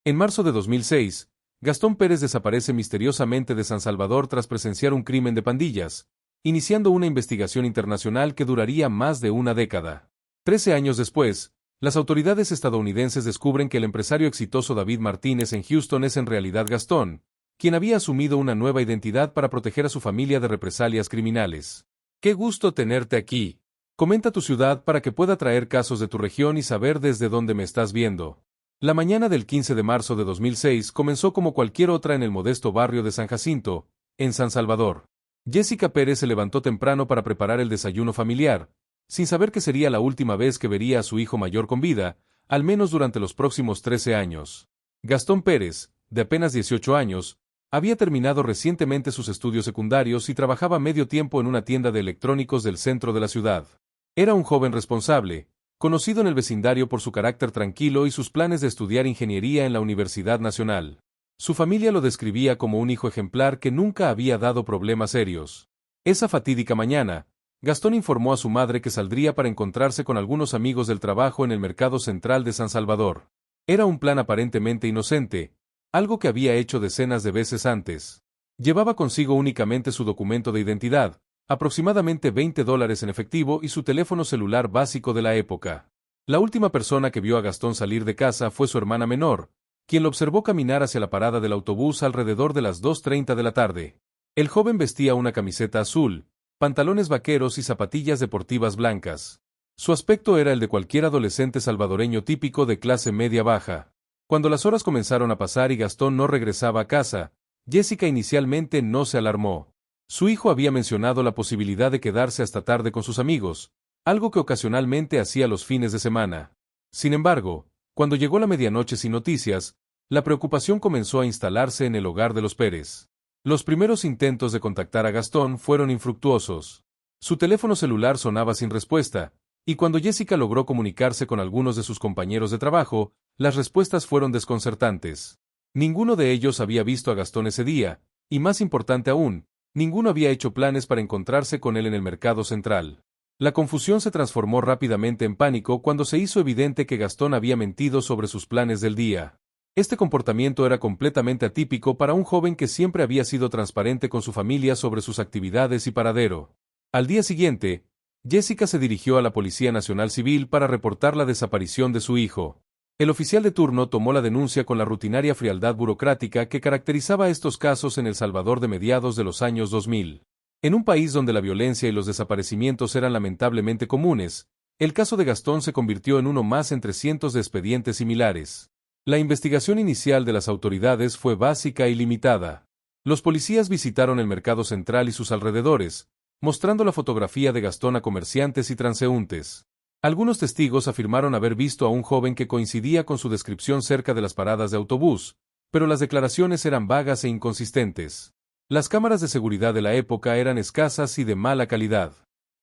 En marzo de 2006, Gastón Pérez desaparece misteriosamente de San Salvador tras presenciar un crimen de pandillas, iniciando una investigación internacional que duraría más de una década. 13 años después, las autoridades estadounidenses descubren que el empresario exitoso David Martínez en Houston es en realidad Gastón, quien había asumido una nueva identidad para proteger a su familia de represalias criminales. ¡Qué gusto tenerte aquí! Comenta tu ciudad para que pueda traer casos de tu región y saber desde dónde me estás viendo. La mañana del 15 de marzo de 2006 comenzó como cualquier otra en el modesto barrio de San Jacinto, en San Salvador. Jessica Pérez se levantó temprano para preparar el desayuno familiar, sin saber que sería la última vez que vería a su hijo mayor con vida, al menos durante los próximos 13 años. Gastón Pérez, de apenas 18 años, había terminado recientemente sus estudios secundarios y trabajaba medio tiempo en una tienda de electrónicos del centro de la ciudad. Era un joven responsable, conocido en el vecindario por su carácter tranquilo y sus planes de estudiar ingeniería en la Universidad Nacional. Su familia lo describía como un hijo ejemplar que nunca había dado problemas serios. Esa fatídica mañana, Gastón informó a su madre que saldría para encontrarse con algunos amigos del trabajo en el mercado central de San Salvador. Era un plan aparentemente inocente, algo que había hecho decenas de veces antes. Llevaba consigo únicamente su documento de identidad, aproximadamente $20 en efectivo y su teléfono celular básico de la época. La última persona que vio a Gastón salir de casa fue su hermana menor, quien lo observó caminar hacia la parada del autobús alrededor de las 2:30 de la tarde. El joven vestía una camiseta azul, pantalones vaqueros y zapatillas deportivas blancas. Su aspecto era el de cualquier adolescente salvadoreño típico de clase media-baja. Cuando las horas comenzaron a pasar y Gastón no regresaba a casa, Jessica inicialmente no se alarmó. Su hijo había mencionado la posibilidad de quedarse hasta tarde con sus amigos, algo que ocasionalmente hacía los fines de semana. Sin embargo, cuando llegó la medianoche sin noticias, la preocupación comenzó a instalarse en el hogar de los Pérez. Los primeros intentos de contactar a Gastón fueron infructuosos. Su teléfono celular sonaba sin respuesta, y cuando Jessica logró comunicarse con algunos de sus compañeros de trabajo, las respuestas fueron desconcertantes. Ninguno de ellos había visto a Gastón ese día, y más importante aún, ninguno había hecho planes para encontrarse con él en el mercado central. La confusión se transformó rápidamente en pánico cuando se hizo evidente que Gastón había mentido sobre sus planes del día. Este comportamiento era completamente atípico para un joven que siempre había sido transparente con su familia sobre sus actividades y paradero. Al día siguiente, Jessica se dirigió a la Policía Nacional Civil para reportar la desaparición de su hijo. El oficial de turno tomó la denuncia con la rutinaria frialdad burocrática que caracterizaba estos casos en El Salvador de mediados de los años 2000. En un país donde la violencia y los desaparecimientos eran lamentablemente comunes, el caso de Gastón se convirtió en uno más entre cientos de expedientes similares. La investigación inicial de las autoridades fue básica y limitada. Los policías visitaron el mercado central y sus alrededores, mostrando la fotografía de Gastón a comerciantes y transeúntes. Algunos testigos afirmaron haber visto a un joven que coincidía con su descripción cerca de las paradas de autobús, pero las declaraciones eran vagas e inconsistentes. Las cámaras de seguridad de la época eran escasas y de mala calidad.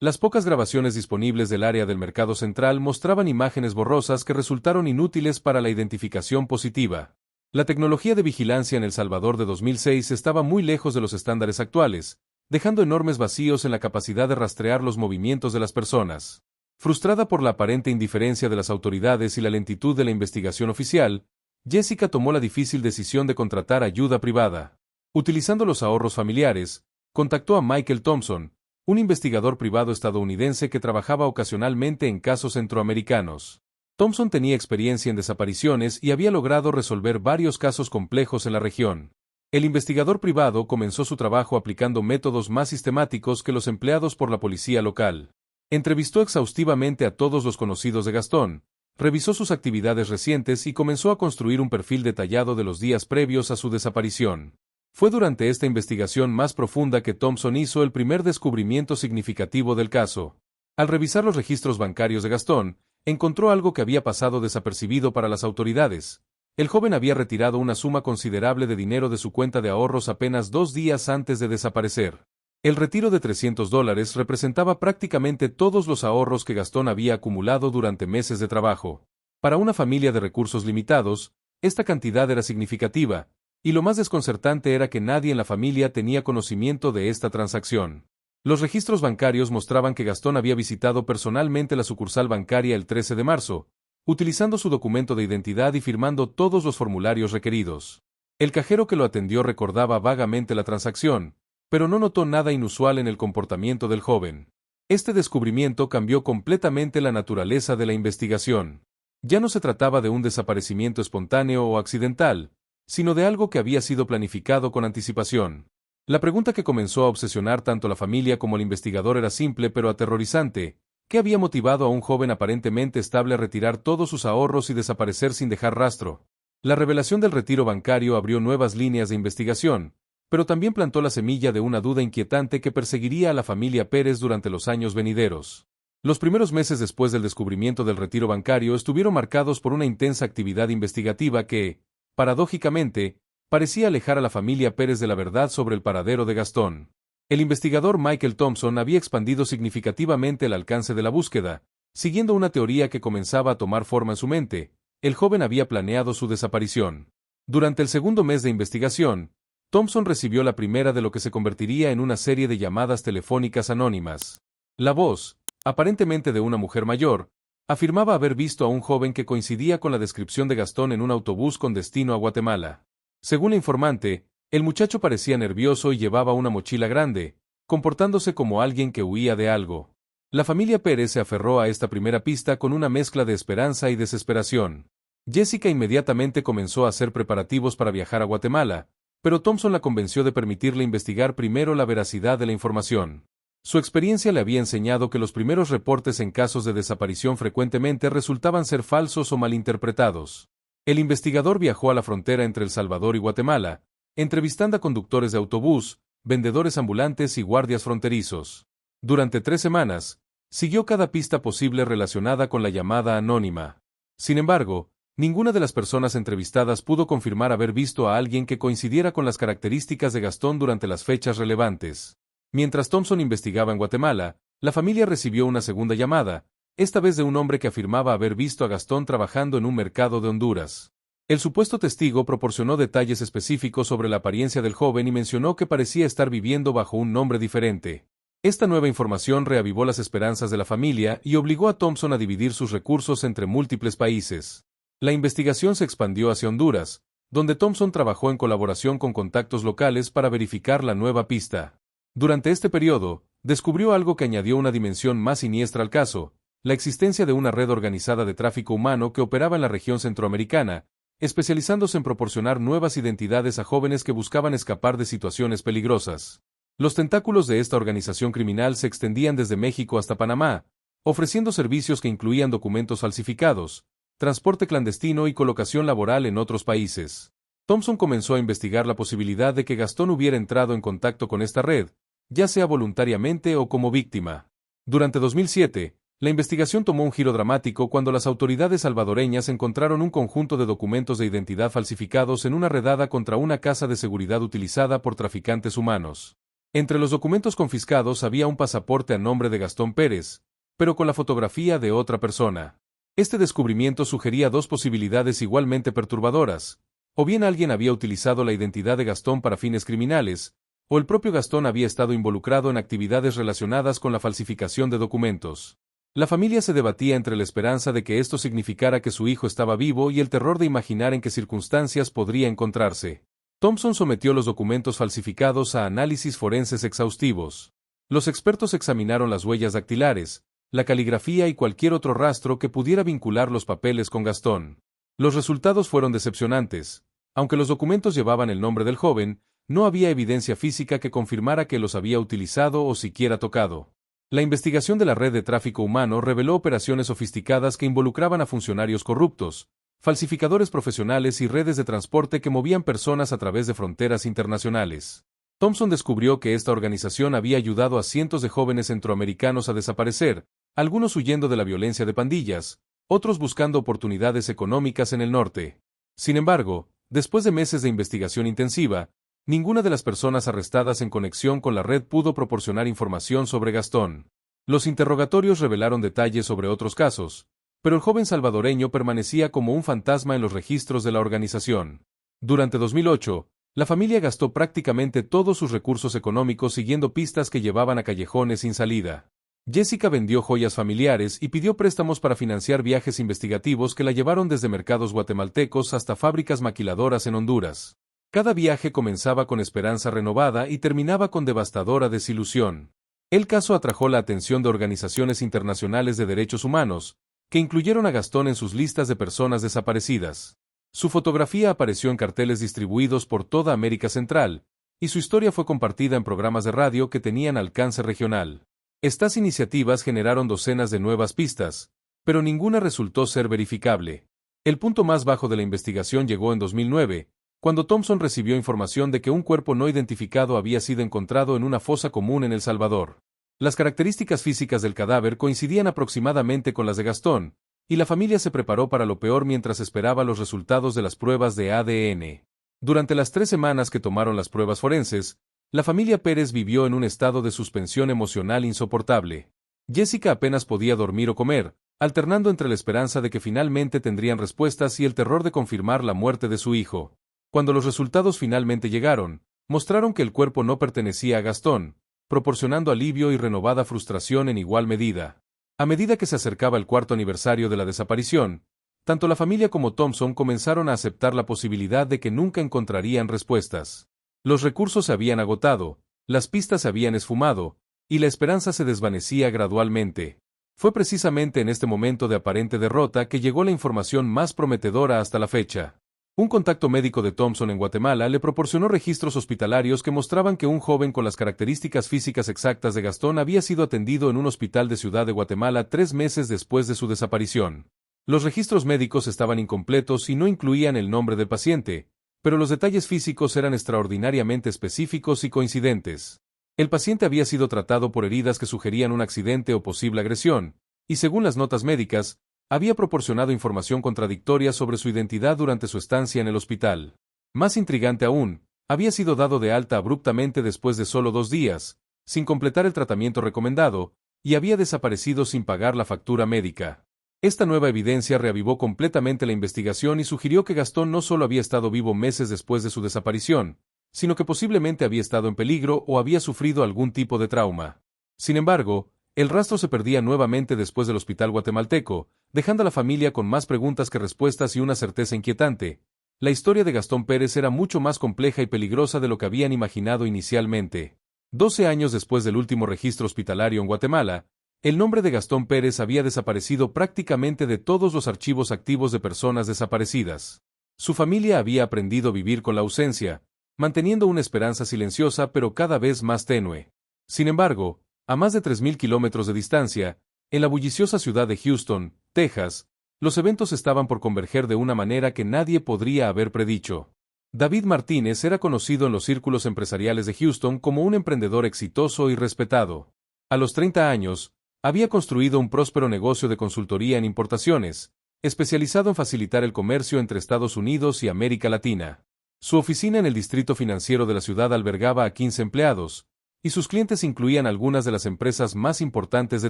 Las pocas grabaciones disponibles del área del mercado central mostraban imágenes borrosas que resultaron inútiles para la identificación positiva. La tecnología de vigilancia en El Salvador de 2006 estaba muy lejos de los estándares actuales, dejando enormes vacíos en la capacidad de rastrear los movimientos de las personas. Frustrada por la aparente indiferencia de las autoridades y la lentitud de la investigación oficial, Jessica tomó la difícil decisión de contratar ayuda privada. Utilizando los ahorros familiares, contactó a Michael Thompson, un investigador privado estadounidense que trabajaba ocasionalmente en casos centroamericanos. Thompson tenía experiencia en desapariciones y había logrado resolver varios casos complejos en la región. El investigador privado comenzó su trabajo aplicando métodos más sistemáticos que los empleados por la policía local. Entrevistó exhaustivamente a todos los conocidos de Gastón, revisó sus actividades recientes y comenzó a construir un perfil detallado de los días previos a su desaparición. Fue durante esta investigación más profunda que Thompson hizo el primer descubrimiento significativo del caso. Al revisar los registros bancarios de Gastón, encontró algo que había pasado desapercibido para las autoridades. El joven había retirado una suma considerable de dinero de su cuenta de ahorros apenas 2 días antes de desaparecer. El retiro de $300 representaba prácticamente todos los ahorros que Gastón había acumulado durante meses de trabajo. Para una familia de recursos limitados, esta cantidad era significativa, y lo más desconcertante era que nadie en la familia tenía conocimiento de esta transacción. Los registros bancarios mostraban que Gastón había visitado personalmente la sucursal bancaria el 13 de marzo, utilizando su documento de identidad y firmando todos los formularios requeridos. El cajero que lo atendió recordaba vagamente la transacción, pero no notó nada inusual en el comportamiento del joven. Este descubrimiento cambió completamente la naturaleza de la investigación. Ya no se trataba de un desaparecimiento espontáneo o accidental, sino de algo que había sido planificado con anticipación. La pregunta que comenzó a obsesionar tanto a la familia como al investigador era simple pero aterrorizante: ¿qué había motivado a un joven aparentemente estable a retirar todos sus ahorros y desaparecer sin dejar rastro? La revelación del retiro bancario abrió nuevas líneas de investigación, pero también plantó la semilla de una duda inquietante que perseguiría a la familia Pérez durante los años venideros. Los primeros meses después del descubrimiento del retiro bancario estuvieron marcados por una intensa actividad investigativa que, paradójicamente, parecía alejar a la familia Pérez de la verdad sobre el paradero de Gastón. El investigador Michael Thompson había expandido significativamente el alcance de la búsqueda, siguiendo una teoría que comenzaba a tomar forma en su mente: el joven había planeado su desaparición. Durante el segundo mes de investigación, Thompson recibió la primera de lo que se convertiría en una serie de llamadas telefónicas anónimas. La voz, aparentemente de una mujer mayor, afirmaba haber visto a un joven que coincidía con la descripción de Gastón en un autobús con destino a Guatemala. Según la informante, el muchacho parecía nervioso y llevaba una mochila grande, comportándose como alguien que huía de algo. La familia Pérez se aferró a esta primera pista con una mezcla de esperanza y desesperación. Jessica inmediatamente comenzó a hacer preparativos para viajar a Guatemala, pero Thompson la convenció de permitirle investigar primero la veracidad de la información. Su experiencia le había enseñado que los primeros reportes en casos de desaparición frecuentemente resultaban ser falsos o malinterpretados. El investigador viajó a la frontera entre El Salvador y Guatemala, entrevistando a conductores de autobús, vendedores ambulantes y guardias fronterizos. Durante 3 semanas, siguió cada pista posible relacionada con la llamada anónima. Sin embargo, ninguna de las personas entrevistadas pudo confirmar haber visto a alguien que coincidiera con las características de Gastón durante las fechas relevantes. Mientras Thompson investigaba en Guatemala, la familia recibió una segunda llamada, esta vez de un hombre que afirmaba haber visto a Gastón trabajando en un mercado de Honduras. El supuesto testigo proporcionó detalles específicos sobre la apariencia del joven y mencionó que parecía estar viviendo bajo un nombre diferente. Esta nueva información reavivó las esperanzas de la familia y obligó a Thompson a dividir sus recursos entre múltiples países. La investigación se expandió hacia Honduras, donde Thompson trabajó en colaboración con contactos locales para verificar la nueva pista. Durante este periodo, descubrió algo que añadió una dimensión más siniestra al caso: la existencia de una red organizada de tráfico humano que operaba en la región centroamericana, especializándose en proporcionar nuevas identidades a jóvenes que buscaban escapar de situaciones peligrosas. Los tentáculos de esta organización criminal se extendían desde México hasta Panamá, ofreciendo servicios que incluían documentos falsificados, transporte clandestino y colocación laboral en otros países. Thompson comenzó a investigar la posibilidad de que Gastón hubiera entrado en contacto con esta red, ya sea voluntariamente o como víctima. Durante 2007, la investigación tomó un giro dramático cuando las autoridades salvadoreñas encontraron un conjunto de documentos de identidad falsificados en una redada contra una casa de seguridad utilizada por traficantes humanos. Entre los documentos confiscados había un pasaporte a nombre de Gastón Pérez, pero con la fotografía de otra persona. Este descubrimiento sugería dos posibilidades igualmente perturbadoras: o bien alguien había utilizado la identidad de Gastón para fines criminales, o el propio Gastón había estado involucrado en actividades relacionadas con la falsificación de documentos. La familia se debatía entre la esperanza de que esto significara que su hijo estaba vivo y el terror de imaginar en qué circunstancias podría encontrarse. Thompson sometió los documentos falsificados a análisis forenses exhaustivos. Los expertos examinaron las huellas dactilares, la caligrafía y cualquier otro rastro que pudiera vincular los papeles con Gastón. Los resultados fueron decepcionantes. Aunque los documentos llevaban el nombre del joven, no había evidencia física que confirmara que los había utilizado o siquiera tocado. La investigación de la red de tráfico humano reveló operaciones sofisticadas que involucraban a funcionarios corruptos, falsificadores profesionales y redes de transporte que movían personas a través de fronteras internacionales. Thompson descubrió que esta organización había ayudado a cientos de jóvenes centroamericanos a desaparecer, algunos huyendo de la violencia de pandillas, otros buscando oportunidades económicas en el norte. Sin embargo, después de meses de investigación intensiva, ninguna de las personas arrestadas en conexión con la red pudo proporcionar información sobre Gastón. Los interrogatorios revelaron detalles sobre otros casos, pero el joven salvadoreño permanecía como un fantasma en los registros de la organización. Durante 2008, la familia gastó prácticamente todos sus recursos económicos siguiendo pistas que llevaban a callejones sin salida. Jessica vendió joyas familiares y pidió préstamos para financiar viajes investigativos que la llevaron desde mercados guatemaltecos hasta fábricas maquiladoras en Honduras. Cada viaje comenzaba con esperanza renovada y terminaba con devastadora desilusión. El caso atrajo la atención de organizaciones internacionales de derechos humanos, que incluyeron a Gastón en sus listas de personas desaparecidas. Su fotografía apareció en carteles distribuidos por toda América Central, y su historia fue compartida en programas de radio que tenían alcance regional. Estas iniciativas generaron docenas de nuevas pistas, pero ninguna resultó ser verificable. El punto más bajo de la investigación llegó en 2009, cuando Thompson recibió información de que un cuerpo no identificado había sido encontrado en una fosa común en El Salvador. Las características físicas del cadáver coincidían aproximadamente con las de Gastón, y la familia se preparó para lo peor mientras esperaba los resultados de las pruebas de ADN. Durante las 3 semanas que tomaron las pruebas forenses, la familia Pérez vivió en un estado de suspensión emocional insoportable. Jessica apenas podía dormir o comer, alternando entre la esperanza de que finalmente tendrían respuestas y el terror de confirmar la muerte de su hijo. Cuando los resultados finalmente llegaron, mostraron que el cuerpo no pertenecía a Gastón, proporcionando alivio y renovada frustración en igual medida. A medida que se acercaba el 4º aniversario de la desaparición, tanto la familia como Thompson comenzaron a aceptar la posibilidad de que nunca encontrarían respuestas. Los recursos se habían agotado, las pistas se habían esfumado, y la esperanza se desvanecía gradualmente. Fue precisamente en este momento de aparente derrota que llegó la información más prometedora hasta la fecha. Un contacto médico de Thompson en Guatemala le proporcionó registros hospitalarios que mostraban que un joven con las características físicas exactas de Gastón había sido atendido en un hospital de Ciudad de Guatemala 3 meses después de su desaparición. Los registros médicos estaban incompletos y no incluían el nombre del paciente, pero los detalles físicos eran extraordinariamente específicos y coincidentes. El paciente había sido tratado por heridas que sugerían un accidente o posible agresión, y según las notas médicas, había proporcionado información contradictoria sobre su identidad durante su estancia en el hospital. Más intrigante aún, había sido dado de alta abruptamente después de solo 2 días, sin completar el tratamiento recomendado, y había desaparecido sin pagar la factura médica. Esta nueva evidencia reavivó completamente la investigación y sugirió que Gastón no solo había estado vivo meses después de su desaparición, sino que posiblemente había estado en peligro o había sufrido algún tipo de trauma. Sin embargo, el rastro se perdía nuevamente después del hospital guatemalteco, dejando a la familia con más preguntas que respuestas y una certeza inquietante. La historia de Gastón Pérez era mucho más compleja y peligrosa de lo que habían imaginado inicialmente. 12 años después del último registro hospitalario en Guatemala, el nombre de Gastón Pérez había desaparecido prácticamente de todos los archivos activos de personas desaparecidas. Su familia había aprendido a vivir con la ausencia, manteniendo una esperanza silenciosa pero cada vez más tenue. Sin embargo, a más de 3.000 kilómetros de distancia, en la bulliciosa ciudad de Houston, Texas, los eventos estaban por converger de una manera que nadie podría haber predicho. David Martínez era conocido en los círculos empresariales de Houston como un emprendedor exitoso y respetado. A los 30 años, había construido un próspero negocio de consultoría en importaciones, especializado en facilitar el comercio entre Estados Unidos y América Latina. Su oficina en el distrito financiero de la ciudad albergaba a 15 empleados, y sus clientes incluían algunas de las empresas más importantes de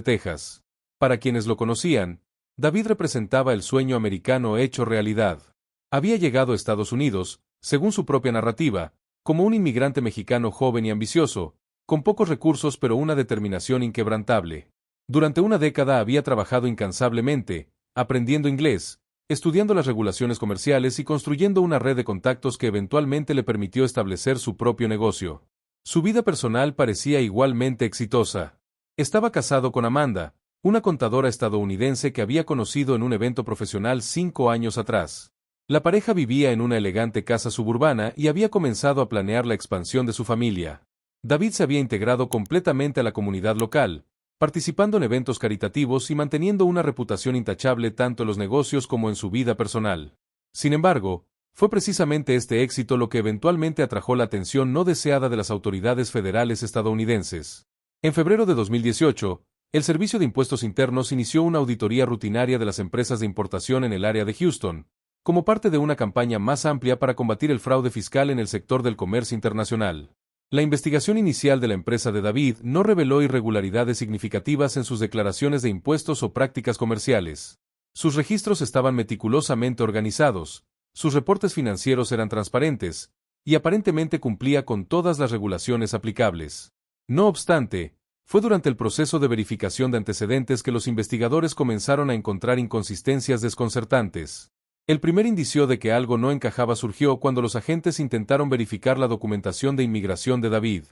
Texas. Para quienes lo conocían, David representaba el sueño americano hecho realidad. Había llegado a Estados Unidos, según su propia narrativa, como un inmigrante mexicano joven y ambicioso, con pocos recursos pero una determinación inquebrantable. Durante una década había trabajado incansablemente, aprendiendo inglés, estudiando las regulaciones comerciales y construyendo una red de contactos que eventualmente le permitió establecer su propio negocio. Su vida personal parecía igualmente exitosa. Estaba casado con Amanda, una contadora estadounidense que había conocido en un evento profesional 5 años atrás. La pareja vivía en una elegante casa suburbana y había comenzado a planear la expansión de su familia. David se había integrado completamente a la comunidad local, participando en eventos caritativos y manteniendo una reputación intachable tanto en los negocios como en su vida personal. Sin embargo, fue precisamente este éxito lo que eventualmente atrajo la atención no deseada de las autoridades federales estadounidenses. En febrero de 2018, el Servicio de Impuestos Internos inició una auditoría rutinaria de las empresas de importación en el área de Houston, como parte de una campaña más amplia para combatir el fraude fiscal en el sector del comercio internacional. La investigación inicial de la empresa de David no reveló irregularidades significativas en sus declaraciones de impuestos o prácticas comerciales. Sus registros estaban meticulosamente organizados, sus reportes financieros eran transparentes, y aparentemente cumplía con todas las regulaciones aplicables. No obstante, Fue durante el proceso de verificación de antecedentes que los investigadores comenzaron a encontrar inconsistencias desconcertantes. El primer indicio de que algo no encajaba surgió cuando los agentes intentaron verificar la documentación de inmigración de David.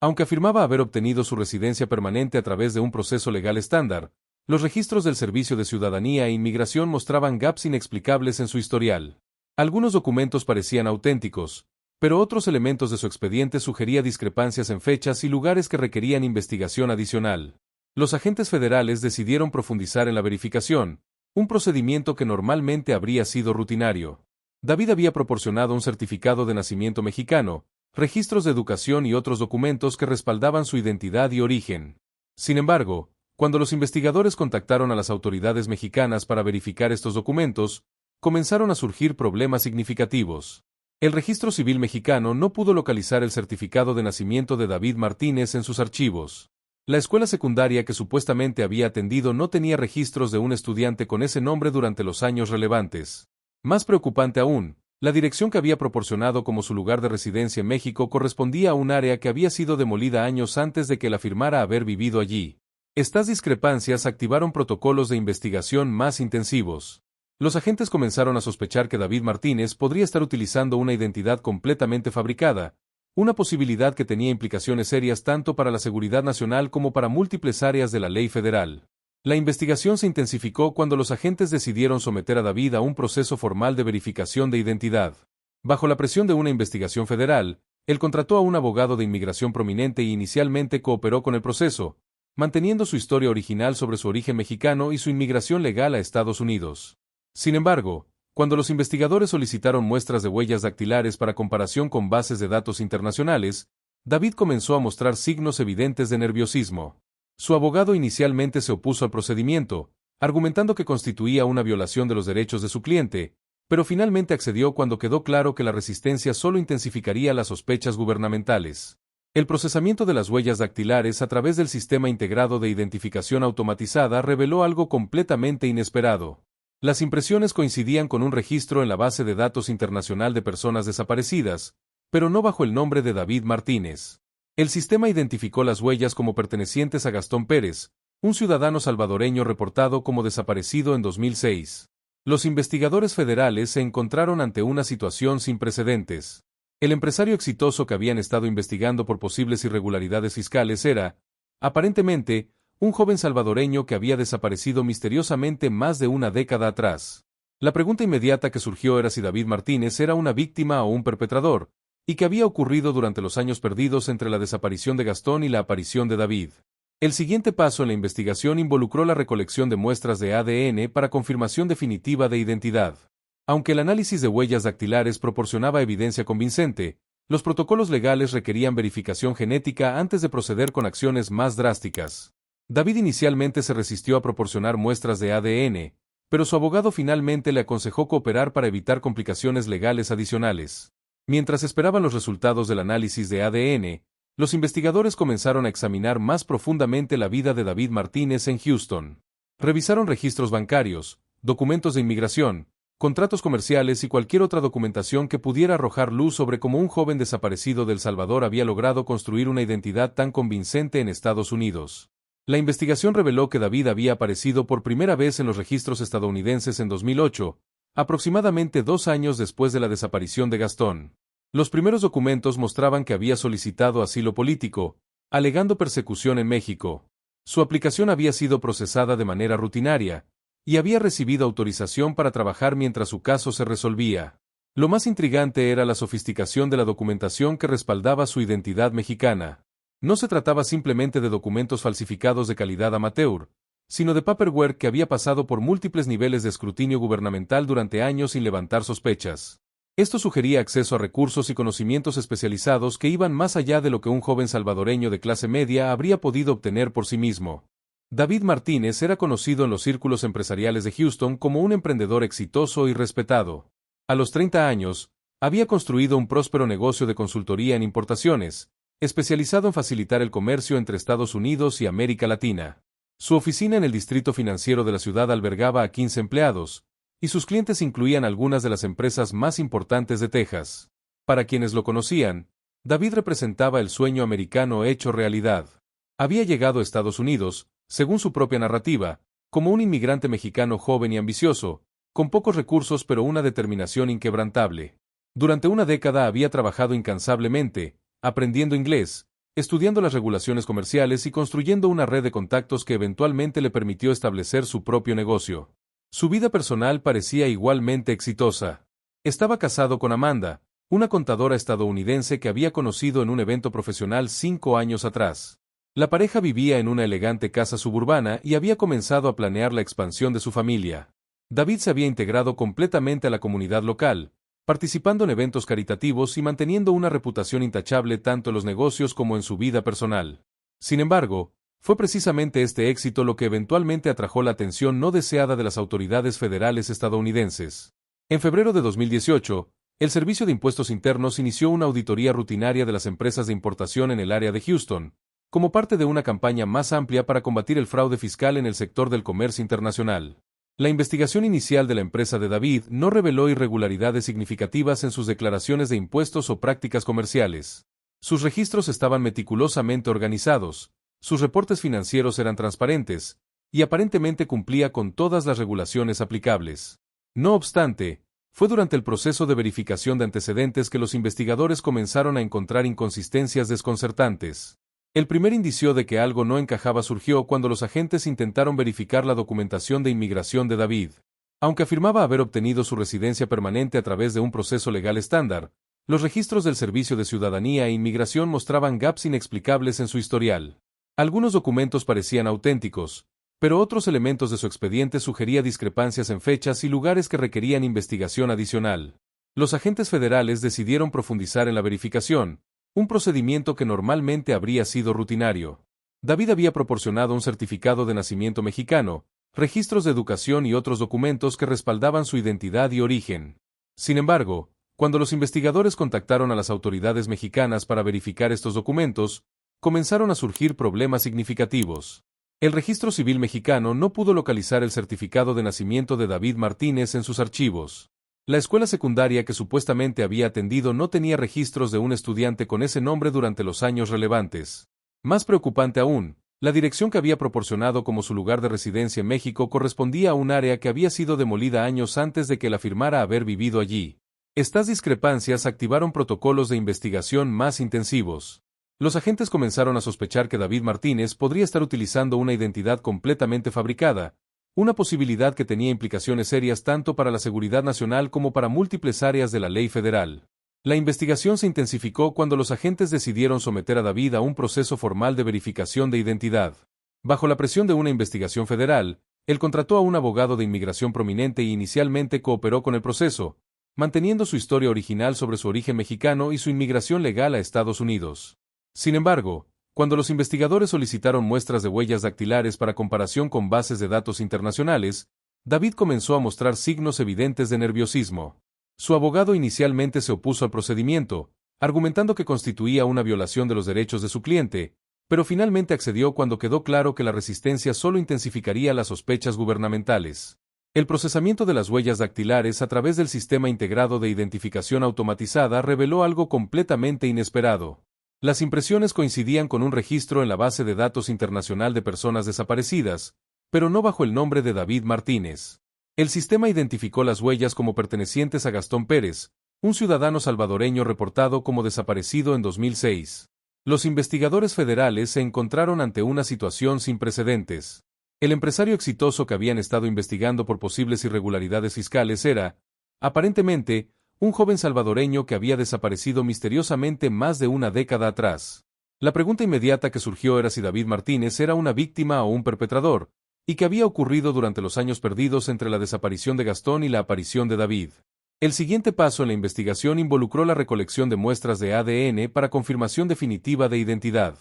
Aunque afirmaba haber obtenido su residencia permanente a través de un proceso legal estándar, los registros del Servicio de Ciudadanía e Inmigración mostraban gaps inexplicables en su historial. Algunos documentos parecían auténticos, pero otros elementos de su expediente sugerían discrepancias en fechas y lugares que requerían investigación adicional. Los agentes federales decidieron profundizar en la verificación, un procedimiento que normalmente habría sido rutinario. David había proporcionado un certificado de nacimiento mexicano, registros de educación y otros documentos que respaldaban su identidad y origen. Sin embargo, cuando los investigadores contactaron a las autoridades mexicanas para verificar estos documentos, comenzaron a surgir problemas significativos. El Registro Civil mexicano no pudo localizar el certificado de nacimiento de David Martínez en sus archivos. La escuela secundaria que supuestamente había atendido no tenía registros de un estudiante con ese nombre durante los años relevantes. Más preocupante aún, la dirección que había proporcionado como su lugar de residencia en México correspondía a un área que había sido demolida años antes de que él afirmara haber vivido allí. Estas discrepancias activaron protocolos de investigación más intensivos. Los agentes comenzaron a sospechar que David Martínez podría estar utilizando una identidad completamente fabricada, una posibilidad que tenía implicaciones serias tanto para la seguridad nacional como para múltiples áreas de la ley federal. La investigación se intensificó cuando los agentes decidieron someter a David a un proceso formal de verificación de identidad. Bajo la presión de una investigación federal, él contrató a un abogado de inmigración prominente y inicialmente cooperó con el proceso, manteniendo su historia original sobre su origen mexicano y su inmigración legal a Estados Unidos. Sin embargo, cuando los investigadores solicitaron muestras de huellas dactilares para comparación con bases de datos internacionales, David comenzó a mostrar signos evidentes de nerviosismo. Su abogado inicialmente se opuso al procedimiento, argumentando que constituía una violación de los derechos de su cliente, pero finalmente accedió cuando quedó claro que la resistencia solo intensificaría las sospechas gubernamentales. El procesamiento de las huellas dactilares a través del Sistema Integrado de Identificación Automatizada reveló algo completamente inesperado. Las impresiones coincidían con un registro en la base de datos internacional de personas desaparecidas, pero no bajo el nombre de David Martínez. El sistema identificó las huellas como pertenecientes a Gastón Pérez, un ciudadano salvadoreño reportado como desaparecido en 2006. Los investigadores federales se encontraron ante una situación sin precedentes. El empresario exitoso que habían estado investigando por posibles irregularidades fiscales era, aparentemente, un joven salvadoreño que había desaparecido misteriosamente más de una década atrás. La pregunta inmediata que surgió era si David Martínez era una víctima o un perpetrador, y qué había ocurrido durante los años perdidos entre la desaparición de Gastón y la aparición de David. El siguiente paso en la investigación involucró la recolección de muestras de ADN para confirmación definitiva de identidad. Aunque el análisis de huellas dactilares proporcionaba evidencia convincente, los protocolos legales requerían verificación genética antes de proceder con acciones más drásticas. David inicialmente se resistió a proporcionar muestras de ADN, pero su abogado finalmente le aconsejó cooperar para evitar complicaciones legales adicionales. Mientras esperaban los resultados del análisis de ADN, los investigadores comenzaron a examinar más profundamente la vida de David Martínez en Houston. Revisaron registros bancarios, documentos de inmigración, contratos comerciales y cualquier otra documentación que pudiera arrojar luz sobre cómo un joven desaparecido de El Salvador había logrado construir una identidad tan convincente en Estados Unidos. La investigación reveló que David había aparecido por primera vez en los registros estadounidenses en 2008, aproximadamente 2 años después de la desaparición de Gastón. Los primeros documentos mostraban que había solicitado asilo político, alegando persecución en México. Su aplicación había sido procesada de manera rutinaria, y había recibido autorización para trabajar mientras su caso se resolvía. Lo más intrigante era la sofisticación de la documentación que respaldaba su identidad mexicana. No se trataba simplemente de documentos falsificados de calidad amateur, sino de paperwork que había pasado por múltiples niveles de escrutinio gubernamental durante años sin levantar sospechas. Esto sugería acceso a recursos y conocimientos especializados que iban más allá de lo que un joven salvadoreño de clase media habría podido obtener por sí mismo. David Martínez era conocido en los círculos empresariales de Houston como un emprendedor exitoso y respetado. A los 30 años, había construido un próspero negocio de consultoría en importaciones, especializado en facilitar el comercio entre Estados Unidos y América Latina. Su oficina en el distrito financiero de la ciudad albergaba a 15 empleados, y sus clientes incluían algunas de las empresas más importantes de Texas. Para quienes lo conocían, David representaba el sueño americano hecho realidad. Había llegado a Estados Unidos, según su propia narrativa, como un inmigrante mexicano joven y ambicioso, con pocos recursos pero una determinación inquebrantable. Durante una década había trabajado incansablemente, aprendiendo inglés, estudiando las regulaciones comerciales y construyendo una red de contactos que eventualmente le permitió establecer su propio negocio. Su vida personal parecía igualmente exitosa. Estaba casado con Amanda, una contadora estadounidense que había conocido en un evento profesional 5 años atrás. La pareja vivía en una elegante casa suburbana y había comenzado a planear la expansión de su familia. David se había integrado completamente a la comunidad local, participando en eventos caritativos y manteniendo una reputación intachable tanto en los negocios como en su vida personal. Sin embargo, fue precisamente este éxito lo que eventualmente atrajo la atención no deseada de las autoridades federales estadounidenses. En febrero de 2018, el Servicio de Impuestos Internos inició una auditoría rutinaria de las empresas de importación en el área de Houston, como parte de una campaña más amplia para combatir el fraude fiscal en el sector del comercio internacional. La investigación inicial de la empresa de David no reveló irregularidades significativas en sus declaraciones de impuestos o prácticas comerciales. Sus registros estaban meticulosamente organizados, sus reportes financieros eran transparentes, y aparentemente cumplía con todas las regulaciones aplicables. No obstante, fue durante el proceso de verificación de antecedentes que los investigadores comenzaron a encontrar inconsistencias desconcertantes. El primer indicio de que algo no encajaba surgió cuando los agentes intentaron verificar la documentación de inmigración de David. Aunque afirmaba haber obtenido su residencia permanente a través de un proceso legal estándar, los registros del Servicio de Ciudadanía e Inmigración mostraban gaps inexplicables en su historial. Algunos documentos parecían auténticos, pero otros elementos de su expediente sugerían discrepancias en fechas y lugares que requerían investigación adicional. Los agentes federales decidieron profundizar en la verificación, un procedimiento que normalmente habría sido rutinario. David había proporcionado un certificado de nacimiento mexicano, registros de educación y otros documentos que respaldaban su identidad y origen. Sin embargo, cuando los investigadores contactaron a las autoridades mexicanas para verificar estos documentos, comenzaron a surgir problemas significativos. El registro civil mexicano no pudo localizar el certificado de nacimiento de David Martínez en sus archivos. La escuela secundaria que supuestamente había atendido no tenía registros de un estudiante con ese nombre durante los años relevantes. Más preocupante aún, la dirección que había proporcionado como su lugar de residencia en México correspondía a un área que había sido demolida años antes de que él afirmara haber vivido allí. Estas discrepancias activaron protocolos de investigación más intensivos. Los agentes comenzaron a sospechar que David Martínez podría estar utilizando una identidad completamente fabricada, una posibilidad que tenía implicaciones serias tanto para la seguridad nacional como para múltiples áreas de la ley federal. La investigación se intensificó cuando los agentes decidieron someter a David a un proceso formal de verificación de identidad. Bajo la presión de una investigación federal, él contrató a un abogado de inmigración prominente y inicialmente cooperó con el proceso, manteniendo su historia original sobre su origen mexicano y su inmigración legal a Estados Unidos. Sin embargo, cuando los investigadores solicitaron muestras de huellas dactilares para comparación con bases de datos internacionales, David comenzó a mostrar signos evidentes de nerviosismo. Su abogado inicialmente se opuso al procedimiento, argumentando que constituía una violación de los derechos de su cliente, pero finalmente accedió cuando quedó claro que la resistencia solo intensificaría las sospechas gubernamentales. El procesamiento de las huellas dactilares a través del Sistema Integrado de Identificación Automatizada reveló algo completamente inesperado. Las impresiones coincidían con un registro en la base de datos internacional de personas desaparecidas, pero no bajo el nombre de David Martínez. El sistema identificó las huellas como pertenecientes a Gastón Pérez, un ciudadano salvadoreño reportado como desaparecido en 2006. Los investigadores federales se encontraron ante una situación sin precedentes. El empresario exitoso que habían estado investigando por posibles irregularidades fiscales era, aparentemente, un joven salvadoreño que había desaparecido misteriosamente más de una década atrás. La pregunta inmediata que surgió era si David Martínez era una víctima o un perpetrador, y qué había ocurrido durante los años perdidos entre la desaparición de Gastón y la aparición de David. El siguiente paso en la investigación involucró la recolección de muestras de ADN para confirmación definitiva de identidad.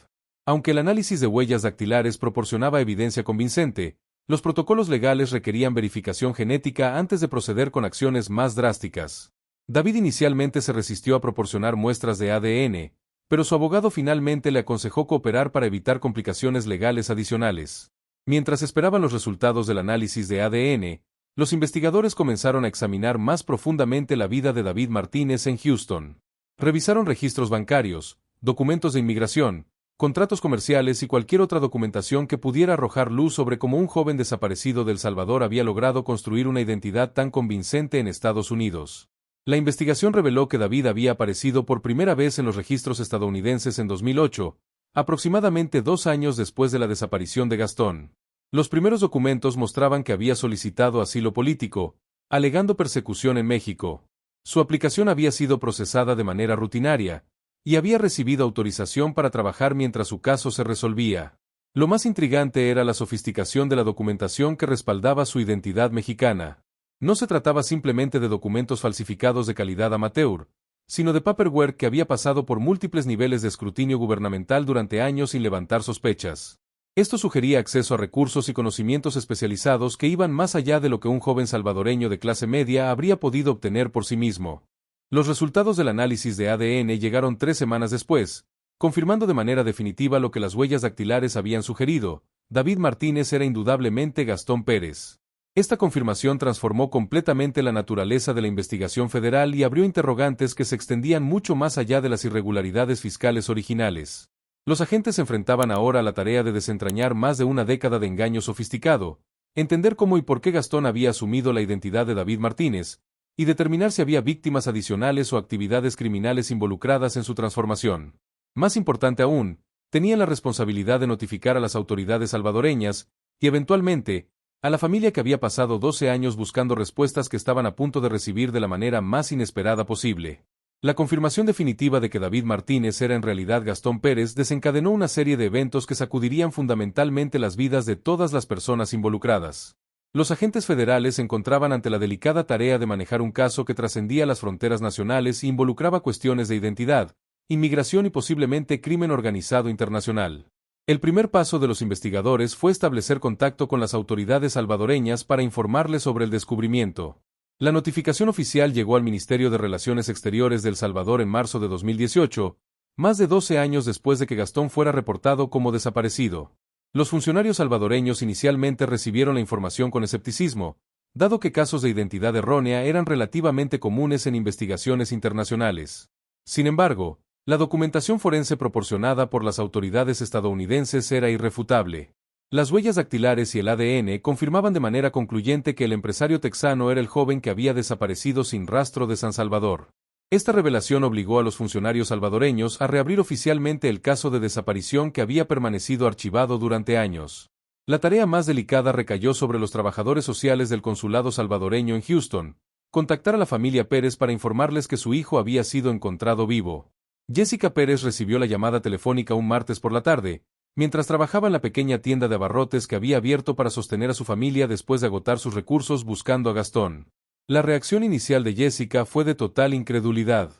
Aunque el análisis de huellas dactilares proporcionaba evidencia convincente, los protocolos legales requerían verificación genética antes de proceder con acciones más drásticas. David inicialmente se resistió a proporcionar muestras de ADN, pero su abogado finalmente le aconsejó cooperar para evitar complicaciones legales adicionales. Mientras esperaban los resultados del análisis de ADN, los investigadores comenzaron a examinar más profundamente la vida de David Martínez en Houston. Revisaron registros bancarios, documentos de inmigración, contratos comerciales y cualquier otra documentación que pudiera arrojar luz sobre cómo un joven desaparecido de El Salvador había logrado construir una identidad tan convincente en Estados Unidos. La investigación reveló que David había aparecido por primera vez en los registros estadounidenses en 2008, aproximadamente 2 años después de la desaparición de Gastón. Los primeros documentos mostraban que había solicitado asilo político, alegando persecución en México. Su aplicación había sido procesada de manera rutinaria, y había recibido autorización para trabajar mientras su caso se resolvía. Lo más intrigante era la sofisticación de la documentación que respaldaba su identidad mexicana. No se trataba simplemente de documentos falsificados de calidad amateur, sino de paperwork que había pasado por múltiples niveles de escrutinio gubernamental durante años sin levantar sospechas. Esto sugería acceso a recursos y conocimientos especializados que iban más allá de lo que un joven salvadoreño de clase media habría podido obtener por sí mismo. Los resultados del análisis de ADN llegaron 3 semanas después, confirmando de manera definitiva lo que las huellas dactilares habían sugerido: David Martínez era indudablemente Gastón Pérez. Esta confirmación transformó completamente la naturaleza de la investigación federal y abrió interrogantes que se extendían mucho más allá de las irregularidades fiscales originales. Los agentes se enfrentaban ahora a la tarea de desentrañar más de una década de engaño sofisticado, entender cómo y por qué Gastón había asumido la identidad de David Martínez, y determinar si había víctimas adicionales o actividades criminales involucradas en su transformación. Más importante aún, tenían la responsabilidad de notificar a las autoridades salvadoreñas, y eventualmente, a la familia que había pasado 12 años buscando respuestas que estaban a punto de recibir de la manera más inesperada posible. La confirmación definitiva de que David Martínez era en realidad Gastón Pérez desencadenó una serie de eventos que sacudirían fundamentalmente las vidas de todas las personas involucradas. Los agentes federales se encontraban ante la delicada tarea de manejar un caso que trascendía las fronteras nacionales e involucraba cuestiones de identidad, inmigración y posiblemente crimen organizado internacional. El primer paso de los investigadores fue establecer contacto con las autoridades salvadoreñas para informarles sobre el descubrimiento. La notificación oficial llegó al Ministerio de Relaciones Exteriores de El Salvador en marzo de 2018, más de 12 años después de que Gastón fuera reportado como desaparecido. Los funcionarios salvadoreños inicialmente recibieron la información con escepticismo, dado que casos de identidad errónea eran relativamente comunes en investigaciones internacionales. Sin embargo, la documentación forense proporcionada por las autoridades estadounidenses era irrefutable. Las huellas dactilares y el ADN confirmaban de manera concluyente que el empresario texano era el joven que había desaparecido sin rastro de San Salvador. Esta revelación obligó a los funcionarios salvadoreños a reabrir oficialmente el caso de desaparición que había permanecido archivado durante años. La tarea más delicada recayó sobre los trabajadores sociales del consulado salvadoreño en Houston: contactar a la familia Pérez para informarles que su hijo había sido encontrado vivo. Jessica Pérez recibió la llamada telefónica un martes por la tarde, mientras trabajaba en la pequeña tienda de abarrotes que había abierto para sostener a su familia después de agotar sus recursos buscando a Gastón. La reacción inicial de Jessica fue de total incredulidad.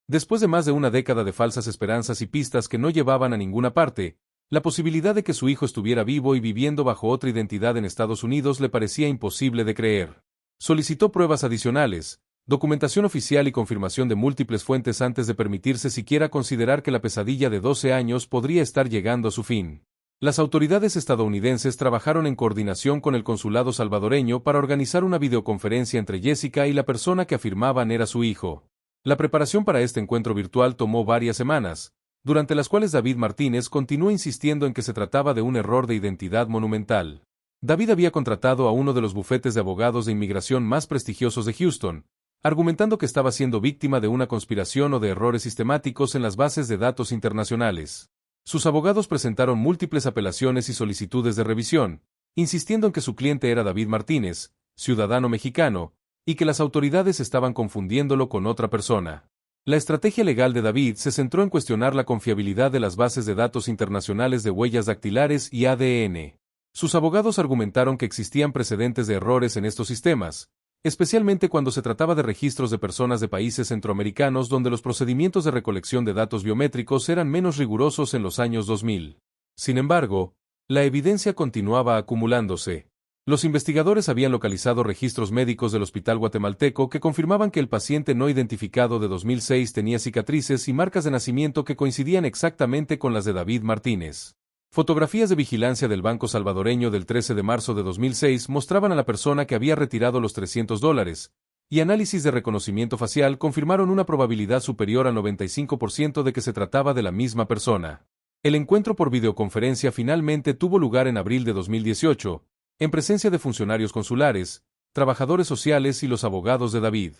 Después de más de una década de falsas esperanzas y pistas que no llevaban a ninguna parte, la posibilidad de que su hijo estuviera vivo y viviendo bajo otra identidad en Estados Unidos le parecía imposible de creer. Solicitó pruebas adicionales, documentación oficial y confirmación de múltiples fuentes antes de permitirse siquiera considerar que la pesadilla de 12 años podría estar llegando a su fin. Las autoridades estadounidenses trabajaron en coordinación con el consulado salvadoreño para organizar una videoconferencia entre Jessica y la persona que afirmaban era su hijo. La preparación para este encuentro virtual tomó varias semanas, durante las cuales David Martínez continuó insistiendo en que se trataba de un error de identidad monumental. David había contratado a uno de los bufetes de abogados de inmigración más prestigiosos de Houston, argumentando que estaba siendo víctima de una conspiración o de errores sistemáticos en las bases de datos internacionales. Sus abogados presentaron múltiples apelaciones y solicitudes de revisión, insistiendo en que su cliente era David Martínez, ciudadano mexicano, y que las autoridades estaban confundiéndolo con otra persona. La estrategia legal de David se centró en cuestionar la confiabilidad de las bases de datos internacionales de huellas dactilares y ADN. Sus abogados argumentaron que existían precedentes de errores en estos sistemas, especialmente cuando se trataba de registros de personas de países centroamericanos donde los procedimientos de recolección de datos biométricos eran menos rigurosos en los años 2000. Sin embargo, la evidencia continuaba acumulándose. Los investigadores habían localizado registros médicos del hospital guatemalteco que confirmaban que el paciente no identificado de 2006 tenía cicatrices y marcas de nacimiento que coincidían exactamente con las de David Martínez. Fotografías de vigilancia del Banco Salvadoreño del 13 de marzo de 2006 mostraban a la persona que había retirado los $300, y análisis de reconocimiento facial confirmaron una probabilidad superior al 95% de que se trataba de la misma persona. El encuentro por videoconferencia finalmente tuvo lugar en abril de 2018, en presencia de funcionarios consulares, trabajadores sociales y los abogados de David.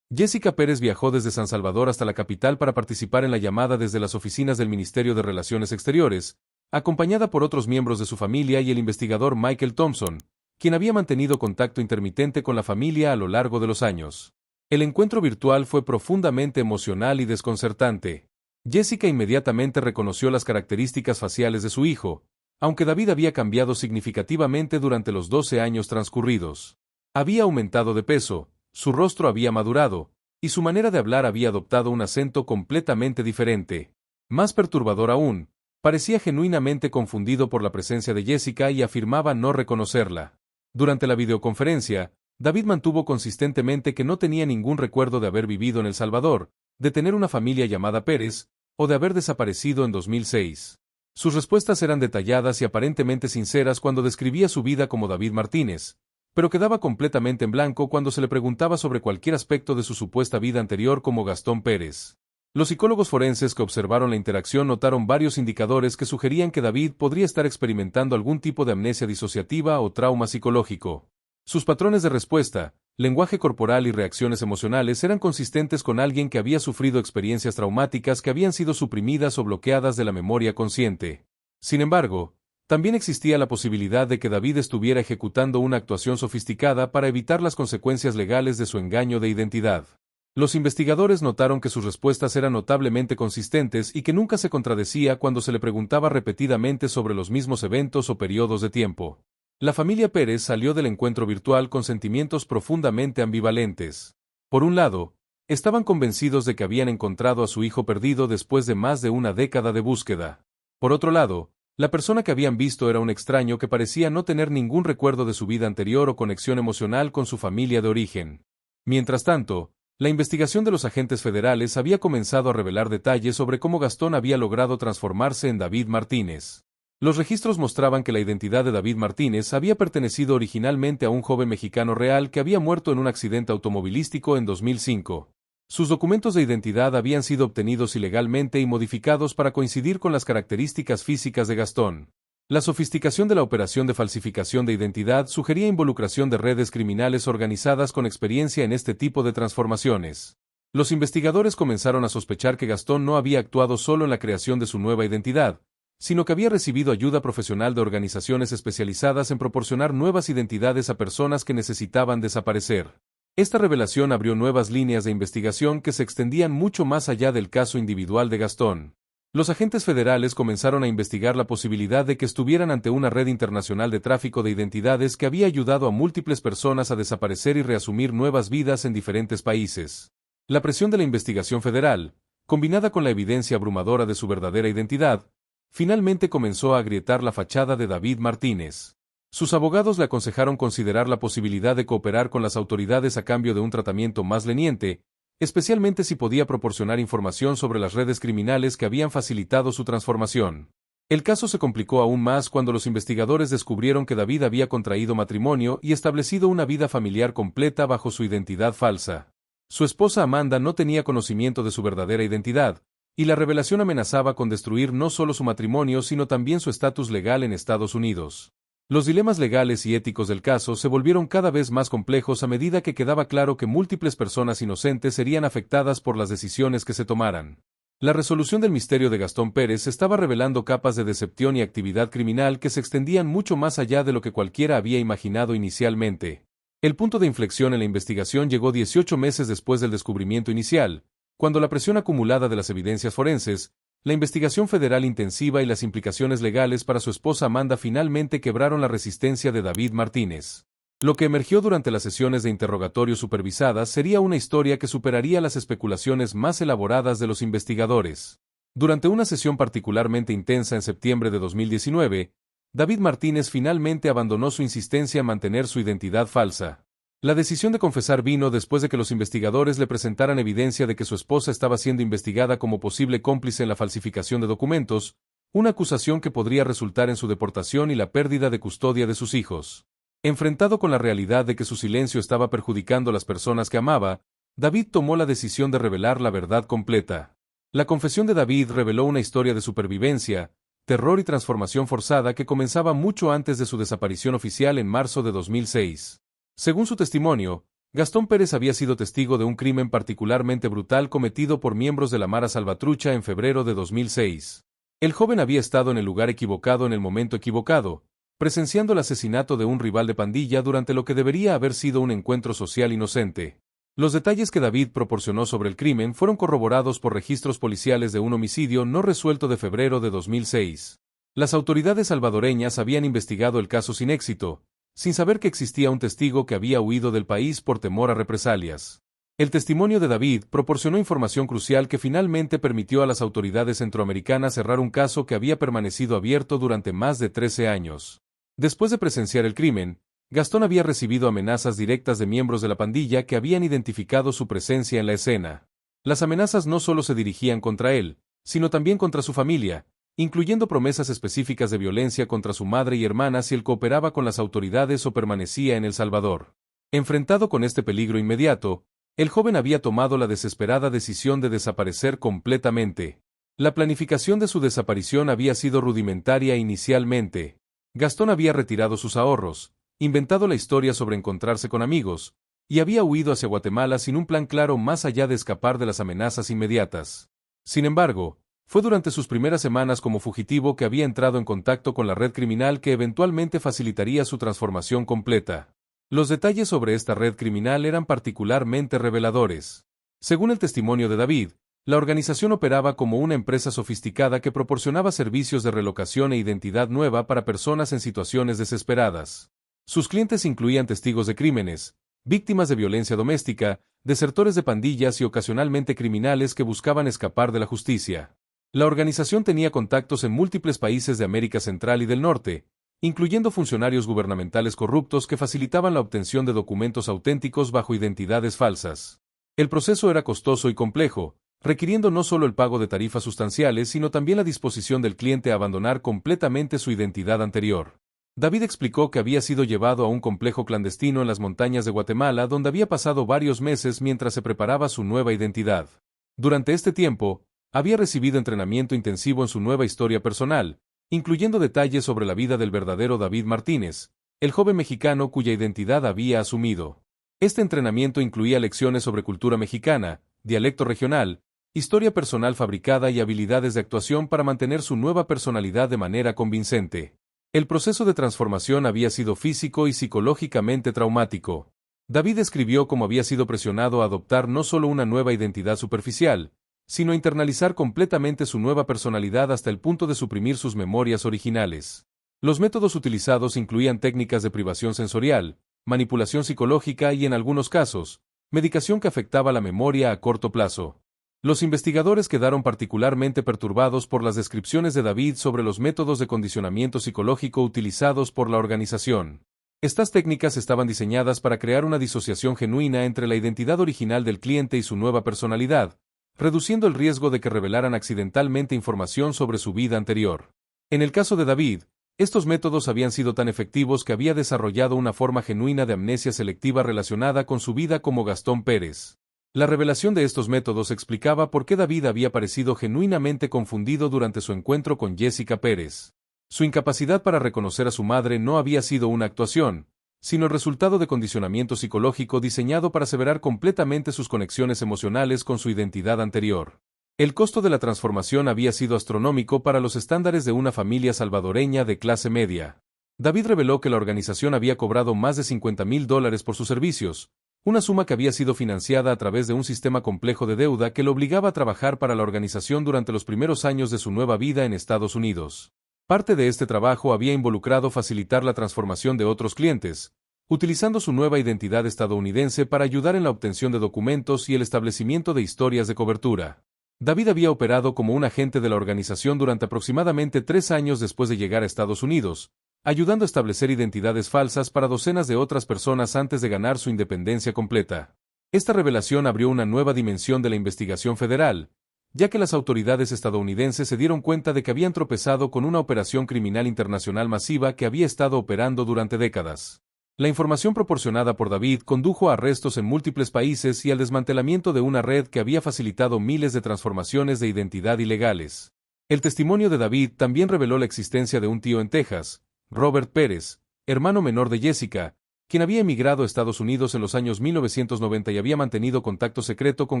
Jessica Pérez viajó desde San Salvador hasta la capital para participar en la llamada desde las oficinas del Ministerio de Relaciones Exteriores, acompañada por otros miembros de su familia y el investigador Michael Thompson, quien había mantenido contacto intermitente con la familia a lo largo de los años. El encuentro virtual fue profundamente emocional y desconcertante. Jessica inmediatamente reconoció las características faciales de su hijo, aunque David había cambiado significativamente durante los 12 años transcurridos. Había aumentado de peso, su rostro había madurado, y su manera de hablar había adoptado un acento completamente diferente. Más perturbador aún, parecía genuinamente confundido por la presencia de Jessica y afirmaba no reconocerla. Durante la videoconferencia, David mantuvo consistentemente que no tenía ningún recuerdo de haber vivido en El Salvador, de tener una familia llamada Pérez, o de haber desaparecido en 2006. Sus respuestas eran detalladas y aparentemente sinceras cuando describía su vida como David Martínez, pero quedaba completamente en blanco cuando se le preguntaba sobre cualquier aspecto de su supuesta vida anterior como Gastón Pérez. Los psicólogos forenses que observaron la interacción notaron varios indicadores que sugerían que David podría estar experimentando algún tipo de amnesia disociativa o trauma psicológico. Sus patrones de respuesta, lenguaje corporal y reacciones emocionales eran consistentes con alguien que había sufrido experiencias traumáticas que habían sido suprimidas o bloqueadas de la memoria consciente. Sin embargo, también existía la posibilidad de que David estuviera ejecutando una actuación sofisticada para evitar las consecuencias legales de su engaño de identidad. Los investigadores notaron que sus respuestas eran notablemente consistentes y que nunca se contradecía cuando se le preguntaba repetidamente sobre los mismos eventos o periodos de tiempo. La familia Pérez salió del encuentro virtual con sentimientos profundamente ambivalentes. Por un lado, estaban convencidos de que habían encontrado a su hijo perdido después de más de una década de búsqueda. Por otro lado, la persona que habían visto era un extraño que parecía no tener ningún recuerdo de su vida anterior o conexión emocional con su familia de origen. Mientras tanto, la investigación de los agentes federales había comenzado a revelar detalles sobre cómo Gastón había logrado transformarse en David Martínez. Los registros mostraban que la identidad de David Martínez había pertenecido originalmente a un joven mexicano real que había muerto en un accidente automovilístico en 2005. Sus documentos de identidad habían sido obtenidos ilegalmente y modificados para coincidir con las características físicas de Gastón. La sofisticación de la operación de falsificación de identidad sugería involucración de redes criminales organizadas con experiencia en este tipo de transformaciones. Los investigadores comenzaron a sospechar que Gastón no había actuado solo en la creación de su nueva identidad, sino que había recibido ayuda profesional de organizaciones especializadas en proporcionar nuevas identidades a personas que necesitaban desaparecer. Esta revelación abrió nuevas líneas de investigación que se extendían mucho más allá del caso individual de Gastón. Los agentes federales comenzaron a investigar la posibilidad de que estuvieran ante una red internacional de tráfico de identidades que había ayudado a múltiples personas a desaparecer y reasumir nuevas vidas en diferentes países. La presión de la investigación federal, combinada con la evidencia abrumadora de su verdadera identidad, finalmente comenzó a agrietar la fachada de David Martínez. Sus abogados le aconsejaron considerar la posibilidad de cooperar con las autoridades a cambio de un tratamiento más leniente, especialmente si podía proporcionar información sobre las redes criminales que habían facilitado su transformación. El caso se complicó aún más cuando los investigadores descubrieron que David había contraído matrimonio y establecido una vida familiar completa bajo su identidad falsa. Su esposa Amanda no tenía conocimiento de su verdadera identidad, y la revelación amenazaba con destruir no solo su matrimonio sino también su estatus legal en Estados Unidos. Los dilemas legales y éticos del caso se volvieron cada vez más complejos a medida que quedaba claro que múltiples personas inocentes serían afectadas por las decisiones que se tomaran. La resolución del misterio de Gastón Pérez estaba revelando capas de decepción y actividad criminal que se extendían mucho más allá de lo que cualquiera había imaginado inicialmente. El punto de inflexión en la investigación llegó 18 meses después del descubrimiento inicial, cuando la presión acumulada de las evidencias forenses, la investigación federal intensiva y las implicaciones legales para su esposa Amanda finalmente quebraron la resistencia de David Martínez. Lo que emergió durante las sesiones de interrogatorio supervisadas sería una historia que superaría las especulaciones más elaboradas de los investigadores. Durante una sesión particularmente intensa en septiembre de 2019, David Martínez finalmente abandonó su insistencia en mantener su identidad falsa. La decisión de confesar vino después de que los investigadores le presentaran evidencia de que su esposa estaba siendo investigada como posible cómplice en la falsificación de documentos, una acusación que podría resultar en su deportación y la pérdida de custodia de sus hijos. Enfrentado con la realidad de que su silencio estaba perjudicando a las personas que amaba, David tomó la decisión de revelar la verdad completa. La confesión de David reveló una historia de supervivencia, terror y transformación forzada que comenzaba mucho antes de su desaparición oficial en marzo de 2006. Según su testimonio, Gastón Pérez había sido testigo de un crimen particularmente brutal cometido por miembros de la Mara Salvatrucha en febrero de 2006. El joven había estado en el lugar equivocado en el momento equivocado, presenciando el asesinato de un rival de pandilla durante lo que debería haber sido un encuentro social inocente. Los detalles que David proporcionó sobre el crimen fueron corroborados por registros policiales de un homicidio no resuelto de febrero de 2006. Las autoridades salvadoreñas habían investigado el caso sin éxito, sin saber que existía un testigo que había huido del país por temor a represalias. El testimonio de David proporcionó información crucial que finalmente permitió a las autoridades centroamericanas cerrar un caso que había permanecido abierto durante más de 13 años. Después de presenciar el crimen, Gastón había recibido amenazas directas de miembros de la pandilla que habían identificado su presencia en la escena. Las amenazas no solo se dirigían contra él, sino también contra su familia, incluyendo promesas específicas de violencia contra su madre y hermana si él cooperaba con las autoridades o permanecía en El Salvador. Enfrentado con este peligro inmediato, el joven había tomado la desesperada decisión de desaparecer completamente. La planificación de su desaparición había sido rudimentaria inicialmente. Gastón había retirado sus ahorros, inventado la historia sobre encontrarse con amigos, y había huido hacia Guatemala sin un plan claro más allá de escapar de las amenazas inmediatas. Sin embargo, fue durante sus primeras semanas como fugitivo que había entrado en contacto con la red criminal que eventualmente facilitaría su transformación completa. Los detalles sobre esta red criminal eran particularmente reveladores. Según el testimonio de David, la organización operaba como una empresa sofisticada que proporcionaba servicios de relocación e identidad nueva para personas en situaciones desesperadas. Sus clientes incluían testigos de crímenes, víctimas de violencia doméstica, desertores de pandillas y ocasionalmente criminales que buscaban escapar de la justicia. La organización tenía contactos en múltiples países de América Central y del Norte, incluyendo funcionarios gubernamentales corruptos que facilitaban la obtención de documentos auténticos bajo identidades falsas. El proceso era costoso y complejo, requiriendo no solo el pago de tarifas sustanciales sino también la disposición del cliente a abandonar completamente su identidad anterior. David explicó que había sido llevado a un complejo clandestino en las montañas de Guatemala donde había pasado varios meses mientras se preparaba su nueva identidad. Durante este tiempo, había recibido entrenamiento intensivo en su nueva historia personal, incluyendo detalles sobre la vida del verdadero David Martínez, el joven mexicano cuya identidad había asumido. Este entrenamiento incluía lecciones sobre cultura mexicana, dialecto regional, historia personal fabricada y habilidades de actuación para mantener su nueva personalidad de manera convincente. El proceso de transformación había sido físico y psicológicamente traumático. David escribió cómo había sido presionado a adoptar no solo una nueva identidad superficial, sino a internalizar completamente su nueva personalidad hasta el punto de suprimir sus memorias originales. Los métodos utilizados incluían técnicas de privación sensorial, manipulación psicológica y, en algunos casos, medicación que afectaba la memoria a corto plazo. Los investigadores quedaron particularmente perturbados por las descripciones de David sobre los métodos de condicionamiento psicológico utilizados por la organización. Estas técnicas estaban diseñadas para crear una disociación genuina entre la identidad original del cliente y su nueva personalidad, reduciendo el riesgo de que revelaran accidentalmente información sobre su vida anterior. En el caso de David, estos métodos habían sido tan efectivos que había desarrollado una forma genuina de amnesia selectiva relacionada con su vida como Gastón Pérez. La revelación de estos métodos explicaba por qué David había parecido genuinamente confundido durante su encuentro con Jessica Pérez. Su incapacidad para reconocer a su madre no había sido una actuación, sino el resultado de condicionamiento psicológico diseñado para aseverar completamente sus conexiones emocionales con su identidad anterior. El costo de la transformación había sido astronómico para los estándares de una familia salvadoreña de clase media. David reveló que la organización había cobrado más de $50,000 por sus servicios, una suma que había sido financiada a través de un sistema complejo de deuda que lo obligaba a trabajar para la organización durante los primeros años de su nueva vida en Estados Unidos. Parte de este trabajo había involucrado facilitar la transformación de otros clientes, utilizando su nueva identidad estadounidense para ayudar en la obtención de documentos y el establecimiento de historias de cobertura. David había operado como un agente de la organización durante aproximadamente 3 años después de llegar a Estados Unidos, ayudando a establecer identidades falsas para docenas de otras personas antes de ganar su independencia completa. Esta revelación abrió una nueva dimensión de la investigación federal, ya que las autoridades estadounidenses se dieron cuenta de que habían tropezado con una operación criminal internacional masiva que había estado operando durante décadas. La información proporcionada por David condujo a arrestos en múltiples países y al desmantelamiento de una red que había facilitado miles de transformaciones de identidad ilegales. El testimonio de David también reveló la existencia de un tío en Texas, Robert Pérez, hermano menor de Jessica, quien había emigrado a Estados Unidos en los años 1990 y había mantenido contacto secreto con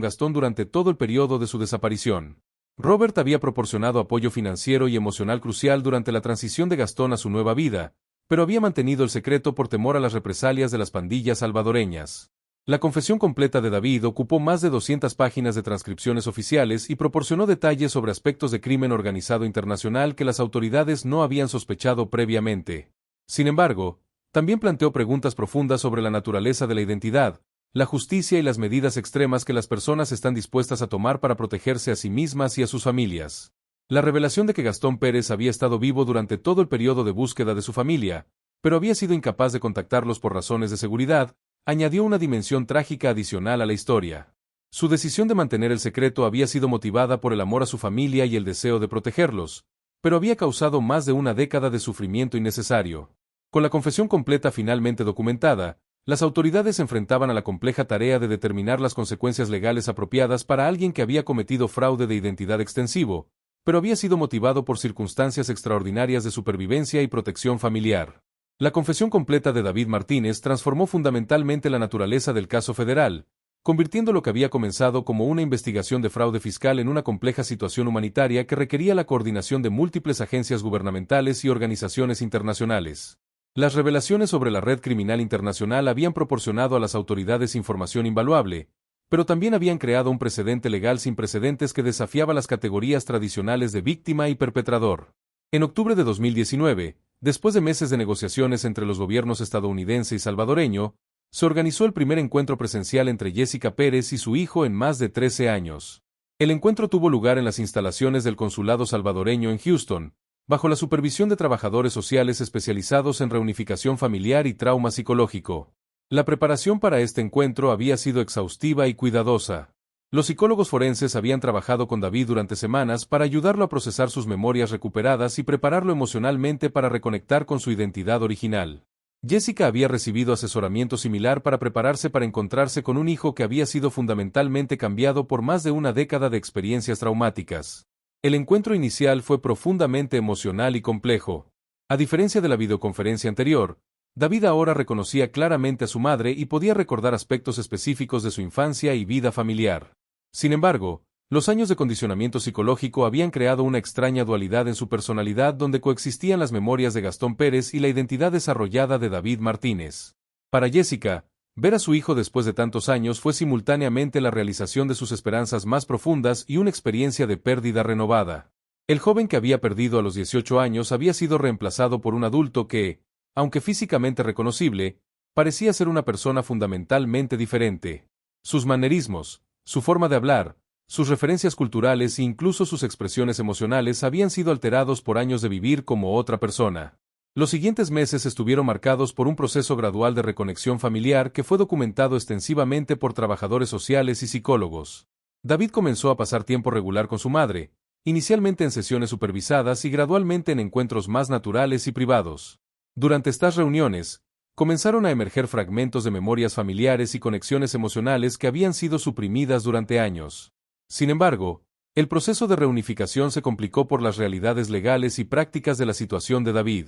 Gastón durante todo el periodo de su desaparición. Robert había proporcionado apoyo financiero y emocional crucial durante la transición de Gastón a su nueva vida, pero había mantenido el secreto por temor a las represalias de las pandillas salvadoreñas. La confesión completa de David ocupó más de 200 páginas de transcripciones oficiales y proporcionó detalles sobre aspectos de crimen organizado internacional que las autoridades no habían sospechado previamente. Sin embargo, también planteó preguntas profundas sobre la naturaleza de la identidad, la justicia y las medidas extremas que las personas están dispuestas a tomar para protegerse a sí mismas y a sus familias. La revelación de que Gastón Pérez había estado vivo durante todo el periodo de búsqueda de su familia, pero había sido incapaz de contactarlos por razones de seguridad, añadió una dimensión trágica adicional a la historia. Su decisión de mantener el secreto había sido motivada por el amor a su familia y el deseo de protegerlos, pero había causado más de una década de sufrimiento innecesario. Con la confesión completa finalmente documentada, las autoridades se enfrentaban a la compleja tarea de determinar las consecuencias legales apropiadas para alguien que había cometido fraude de identidad extensivo, pero había sido motivado por circunstancias extraordinarias de supervivencia y protección familiar. La confesión completa de David Martínez transformó fundamentalmente la naturaleza del caso federal, convirtiendo lo que había comenzado como una investigación de fraude fiscal en una compleja situación humanitaria que requería la coordinación de múltiples agencias gubernamentales y organizaciones internacionales. Las revelaciones sobre la red criminal internacional habían proporcionado a las autoridades información invaluable, pero también habían creado un precedente legal sin precedentes que desafiaba las categorías tradicionales de víctima y perpetrador. En octubre de 2019, después de meses de negociaciones entre los gobiernos estadounidense y salvadoreño, se organizó el primer encuentro presencial entre Jessica Pérez y su hijo en más de 13 años. El encuentro tuvo lugar en las instalaciones del consulado salvadoreño en Houston, bajo la supervisión de trabajadores sociales especializados en reunificación familiar y trauma psicológico. La preparación para este encuentro había sido exhaustiva y cuidadosa. Los psicólogos forenses habían trabajado con David durante semanas para ayudarlo a procesar sus memorias recuperadas y prepararlo emocionalmente para reconectar con su identidad original. Jessica había recibido asesoramiento similar para prepararse para encontrarse con un hijo que había sido fundamentalmente cambiado por más de una década de experiencias traumáticas. El encuentro inicial fue profundamente emocional y complejo. A diferencia de la videoconferencia anterior, David ahora reconocía claramente a su madre y podía recordar aspectos específicos de su infancia y vida familiar. Sin embargo, los años de condicionamiento psicológico habían creado una extraña dualidad en su personalidad donde coexistían las memorias de Gastón Pérez y la identidad desarrollada de David Martínez. Para Jessica, ver a su hijo después de tantos años fue simultáneamente la realización de sus esperanzas más profundas y una experiencia de pérdida renovada. El joven que había perdido a los 18 años había sido reemplazado por un adulto que, aunque físicamente reconocible, parecía ser una persona fundamentalmente diferente. Sus manerismos, su forma de hablar, sus referencias culturales e incluso sus expresiones emocionales habían sido alterados por años de vivir como otra persona. Los siguientes meses estuvieron marcados por un proceso gradual de reconexión familiar que fue documentado extensivamente por trabajadores sociales y psicólogos. David comenzó a pasar tiempo regular con su madre, inicialmente en sesiones supervisadas y gradualmente en encuentros más naturales y privados. Durante estas reuniones, comenzaron a emerger fragmentos de memorias familiares y conexiones emocionales que habían sido suprimidas durante años. Sin embargo, el proceso de reunificación se complicó por las realidades legales y prácticas de la situación de David.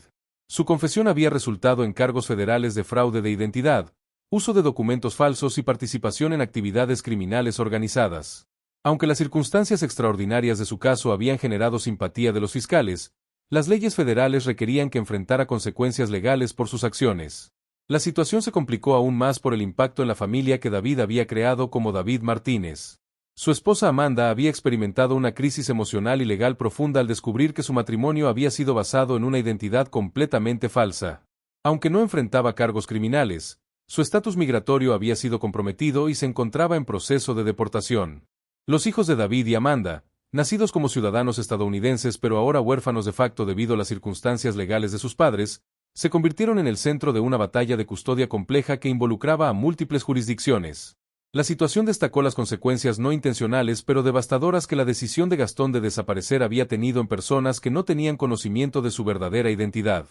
Su confesión había resultado en cargos federales de fraude de identidad, uso de documentos falsos y participación en actividades criminales organizadas. Aunque las circunstancias extraordinarias de su caso habían generado simpatía de los fiscales, las leyes federales requerían que enfrentara consecuencias legales por sus acciones. La situación se complicó aún más por el impacto en la familia que David había creado como David Martínez. Su esposa Amanda había experimentado una crisis emocional y legal profunda al descubrir que su matrimonio había sido basado en una identidad completamente falsa. Aunque no enfrentaba cargos criminales, su estatus migratorio había sido comprometido y se encontraba en proceso de deportación. Los hijos de David y Amanda, nacidos como ciudadanos estadounidenses pero ahora huérfanos de facto debido a las circunstancias legales de sus padres, se convirtieron en el centro de una batalla de custodia compleja que involucraba a múltiples jurisdicciones. La situación destacó las consecuencias no intencionales pero devastadoras que la decisión de Gastón de desaparecer había tenido en personas que no tenían conocimiento de su verdadera identidad.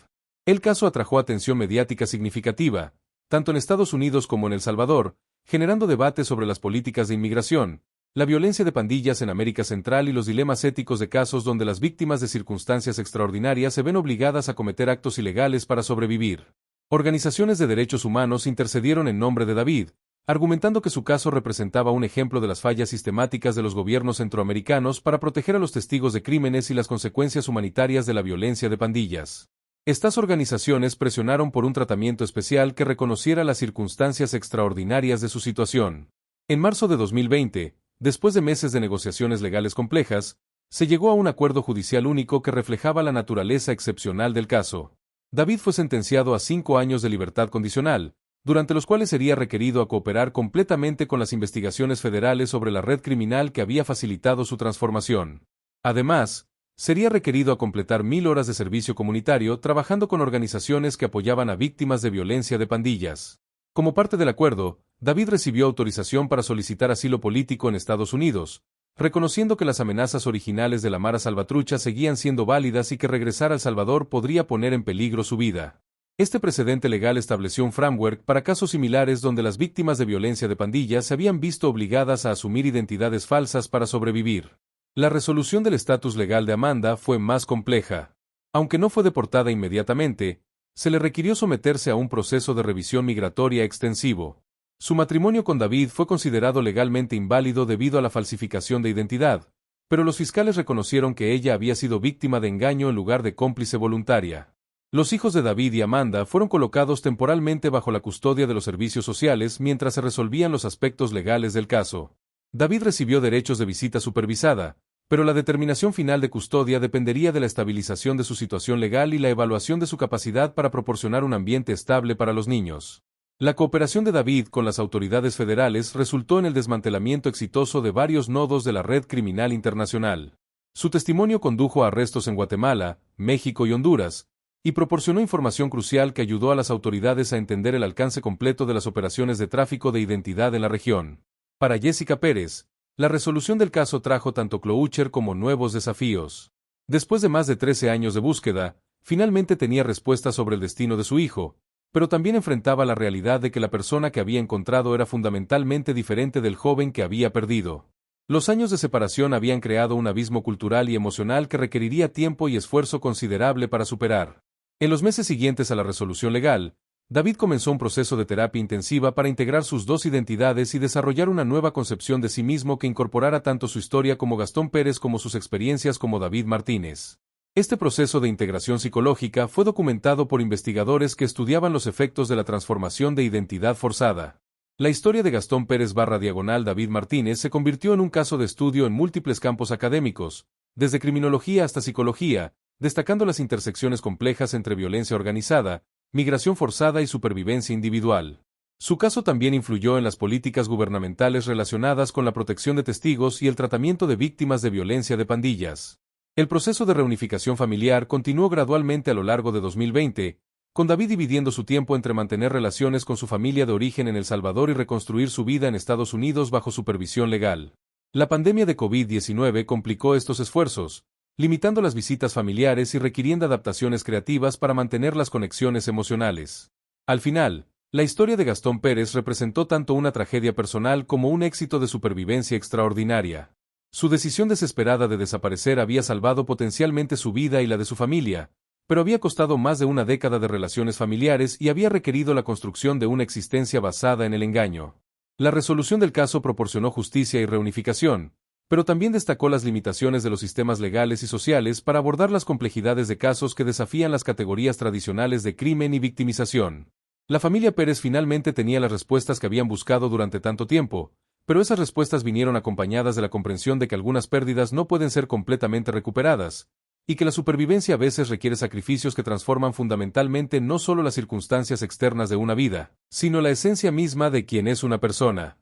El caso atrajo atención mediática significativa, tanto en Estados Unidos como en El Salvador, generando debates sobre las políticas de inmigración, La violencia de pandillas en América Central y los dilemas éticos de casos donde las víctimas de circunstancias extraordinarias se ven obligadas a cometer actos ilegales para sobrevivir. Organizaciones de derechos humanos intercedieron en nombre de David, argumentando que su caso representaba un ejemplo de las fallas sistemáticas de los gobiernos centroamericanos para proteger a los testigos de crímenes y las consecuencias humanitarias de la violencia de pandillas. Estas organizaciones presionaron por un tratamiento especial que reconociera las circunstancias extraordinarias de su situación. En marzo de 2020, después de meses de negociaciones legales complejas, se llegó a un acuerdo judicial único que reflejaba la naturaleza excepcional del caso. David fue sentenciado a 5 años de libertad condicional, durante los cuales sería requerido a cooperar completamente con las investigaciones federales sobre la red criminal que había facilitado su transformación. Además, sería requerido a completar 1000 horas de servicio comunitario trabajando con organizaciones que apoyaban a víctimas de violencia de pandillas. Como parte del acuerdo, David recibió autorización para solicitar asilo político en Estados Unidos, reconociendo que las amenazas originales de la Mara Salvatrucha seguían siendo válidas y que regresar a El Salvador podría poner en peligro su vida. Este precedente legal estableció un framework para casos similares donde las víctimas de violencia de pandillas se habían visto obligadas a asumir identidades falsas para sobrevivir. La resolución del estatus legal de Amanda fue más compleja. Aunque no fue deportada inmediatamente, se le requirió someterse a un proceso de revisión migratoria extensivo. Su matrimonio con David fue considerado legalmente inválido debido a la falsificación de identidad, pero los fiscales reconocieron que ella había sido víctima de engaño en lugar de cómplice voluntaria. Los hijos de David y Amanda fueron colocados temporalmente bajo la custodia de los servicios sociales mientras se resolvían los aspectos legales del caso. David recibió derechos de visita supervisada, pero la determinación final de custodia dependería de la estabilización de su situación legal y la evaluación de su capacidad para proporcionar un ambiente estable para los niños. La cooperación de David con las autoridades federales resultó en el desmantelamiento exitoso de varios nodos de la red criminal internacional. Su testimonio condujo a arrestos en Guatemala, México y Honduras, y proporcionó información crucial que ayudó a las autoridades a entender el alcance completo de las operaciones de tráfico de identidad en la región. Para Jessica Pérez, la resolución del caso trajo tanto closure como nuevos desafíos. Después de más de 13 años de búsqueda, finalmente tenía respuestas sobre el destino de su hijo, pero también enfrentaba la realidad de que la persona que había encontrado era fundamentalmente diferente del joven que había perdido. Los años de separación habían creado un abismo cultural y emocional que requeriría tiempo y esfuerzo considerable para superar. En los meses siguientes a la resolución legal, David comenzó un proceso de terapia intensiva para integrar sus dos identidades y desarrollar una nueva concepción de sí mismo que incorporara tanto su historia como Gastón Pérez como sus experiencias como David Martínez. Este proceso de integración psicológica fue documentado por investigadores que estudiaban los efectos de la transformación de identidad forzada. La historia de Gastón Pérez / David Martínez se convirtió en un caso de estudio en múltiples campos académicos, desde criminología hasta psicología, destacando las intersecciones complejas entre violencia organizada, migración forzada y supervivencia individual. Su caso también influyó en las políticas gubernamentales relacionadas con la protección de testigos y el tratamiento de víctimas de violencia de pandillas. El proceso de reunificación familiar continuó gradualmente a lo largo de 2020, con David dividiendo su tiempo entre mantener relaciones con su familia de origen en El Salvador y reconstruir su vida en Estados Unidos bajo supervisión legal. La pandemia de COVID-19 complicó estos esfuerzos, limitando las visitas familiares y requiriendo adaptaciones creativas para mantener las conexiones emocionales. Al final, la historia de Gastón Pérez representó tanto una tragedia personal como un éxito de supervivencia extraordinaria. Su decisión desesperada de desaparecer había salvado potencialmente su vida y la de su familia, pero había costado más de una década de relaciones familiares y había requerido la construcción de una existencia basada en el engaño. La resolución del caso proporcionó justicia y reunificación, pero también destacó las limitaciones de los sistemas legales y sociales para abordar las complejidades de casos que desafían las categorías tradicionales de crimen y victimización. La familia Pérez finalmente tenía las respuestas que habían buscado durante tanto tiempo, pero esas respuestas vinieron acompañadas de la comprensión de que algunas pérdidas no pueden ser completamente recuperadas, y que la supervivencia a veces requiere sacrificios que transforman fundamentalmente no solo las circunstancias externas de una vida, sino la esencia misma de quien es una persona.